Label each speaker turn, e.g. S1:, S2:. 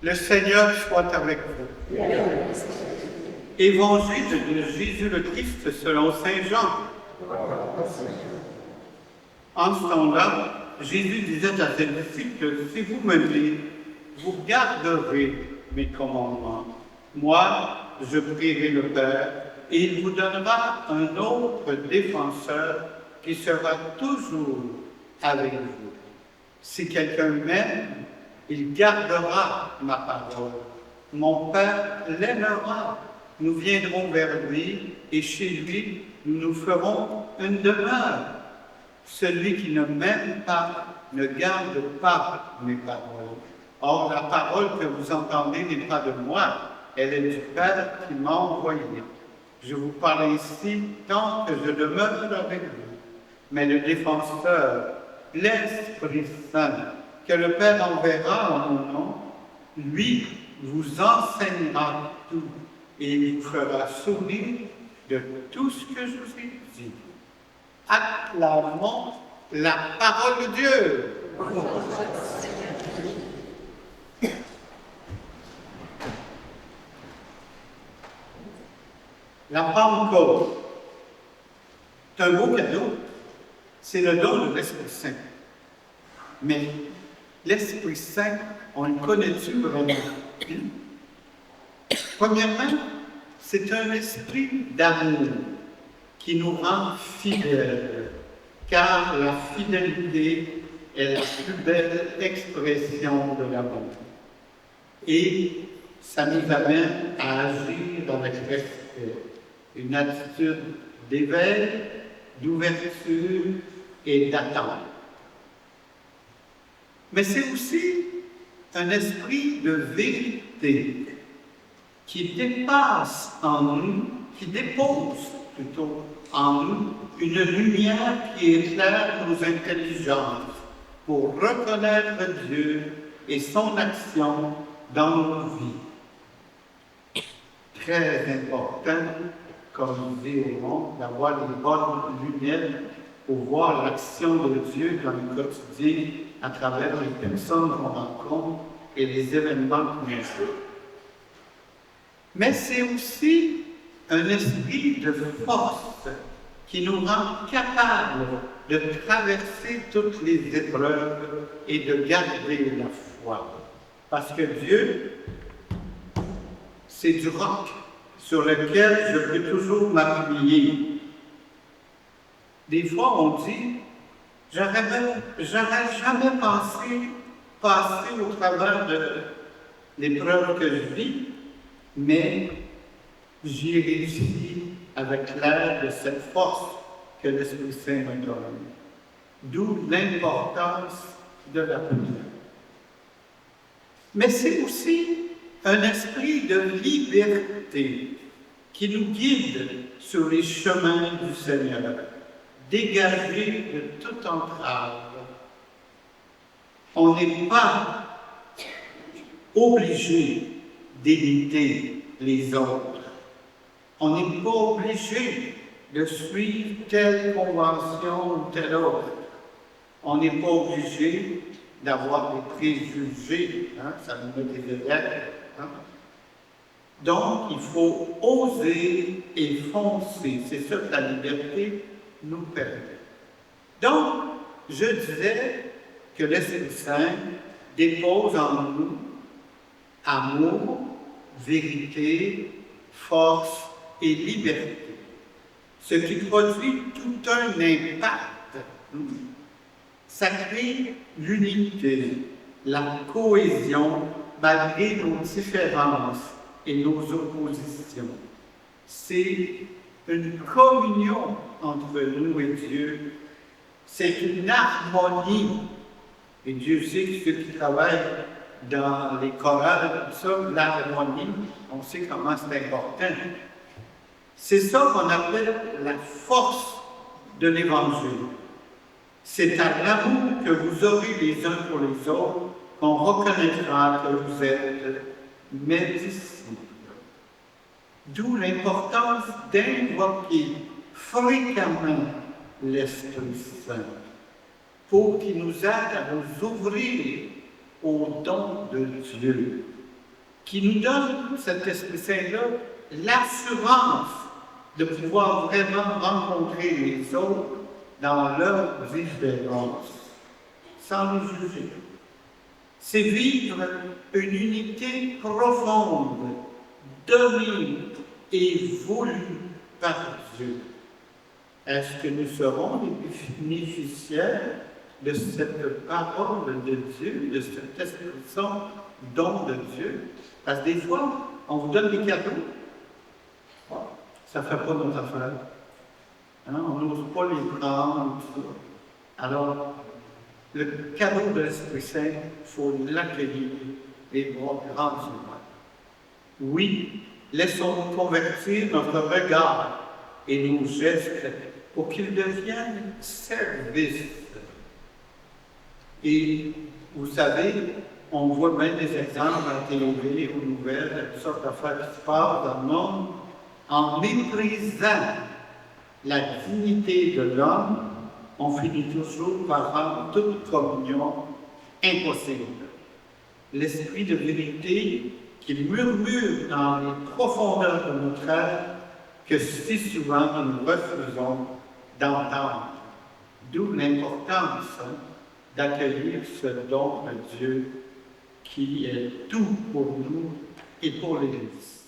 S1: Le Seigneur soit avec vous. Évangile de Jésus le Christ selon Saint Jean. En ce temps-là, Jésus disait à ses disciples, « Si vous m'aimez, vous garderez mes commandements. Moi, je prierai le Père, et il vous donnera un autre défenseur qui sera toujours avec vous. Si quelqu'un m'aime, il gardera ma parole. Mon Père l'aimera. Nous viendrons vers lui, et chez lui, nous nous ferons une demeure. Celui qui ne m'aime pas ne garde pas mes paroles. Or, la parole que vous entendez n'est pas de moi, elle est du Père qui m'a envoyé. Je vous parle ici tant que je demeure avec vous. Mais le défenseur, l'Esprit Saint, que le Père enverra en mon nom, lui vous enseignera tout et il vous fera souvenir de tout ce que je vous ai dit. Acclamons la parole de Dieu. La Pentecôte, c'est un beau cadeau. C'est le don de l'Esprit Saint. Mais l'Esprit Saint, on le connaît-tu vraiment? Premièrement, c'est un esprit d'amour qui nous rend fidèles, car la fidélité est la plus belle expression de l'amour. Et ça nous amène à agir avec respect, une attitude d'éveil, d'ouverture et d'attente. Mais c'est aussi un esprit de vérité qui dépasse en nous, qui dépose plutôt en nous une lumière qui éclaire nos intelligences pour reconnaître Dieu et son action dans nos vies. Très important, comme dit Raymond, d'avoir les bonnes lunettes pour voir l'action de Dieu dans le quotidien à travers les personnes qu'on rencontre et les événements qu'on vit. Mais c'est aussi un esprit de force qui nous rend capables de traverser toutes les épreuves et de garder la foi. Parce que Dieu, c'est du roc sur lequel je peux toujours m'appuyer. Des fois, on dit, j'aurais jamais pensé passer au travers de l'épreuve que je vis, mais j'y ai réussi avec l'aide de cette force que l'Esprit Saint me donne. D'où l'importance de la prière. Mais c'est aussi un esprit de liberté qui nous guide sur les chemins du Seigneur, dégagé de toute entrave. On n'est pas obligé d'imiter les autres. On n'est pas obligé de suivre telle convention ou telle autre. On n'est pas obligé d'avoir des préjugés, ça nous met des élèves. Donc, il faut oser et foncer. C'est ça que la liberté nous permet. Donc, je disais que l'Esprit Saint dépose en nous amour, vérité, force et liberté. Ce qui produit tout un impact. Ça crée l'unité, la cohésion, malgré nos différences et nos oppositions. C'est une communion entre nous et Dieu. C'est une harmonie. Et Dieu sait que ceux qui travaillent dans les chorales, tout ça, l'harmonie, on sait comment c'est important. C'est ça qu'on appelle la force de l'Évangile. C'est à l'amour que vous aurez les uns pour les autres qu'on reconnaîtra que vous êtes mes disciples. D'où l'importance d'invoquer fréquemment l'Esprit Saint pour qu'il nous aide à nous ouvrir au don de Dieu, qui nous donne, cet Esprit Saint-là, l'assurance de pouvoir vraiment rencontrer les autres dans leur différence, sans nous juger. C'est vivre une unité profonde, donnée et voulue par Dieu. Est-ce que nous serons les bénéficiaires de cette parole de Dieu, de cet Esprit Saint, don de Dieu? Parce que des fois, on vous donne des cadeaux, ça ne fait pas notre affaire. Hein? On n'ose pas les prendre, tout ça. Alors, le cadeau de l'Esprit Saint, il faut l'accueillir les bras grands ouverts. Oui, laissons-nous convertir notre regard et nos gestes pour qu'ils deviennent services. Et vous savez, on voit même des exemples à la télé, aux nouvelles, toutes sortes d'affaires qui se passent dans le monde, en méprisant la dignité de l'homme, on finit toujours par rendre toute communion impossible. L'esprit de vérité qui murmure dans les profondeurs de notre être, que si souvent nous refusons d'entendre. D'où l'importance d'accueillir ce don de Dieu qui est tout pour nous et pour l'Église.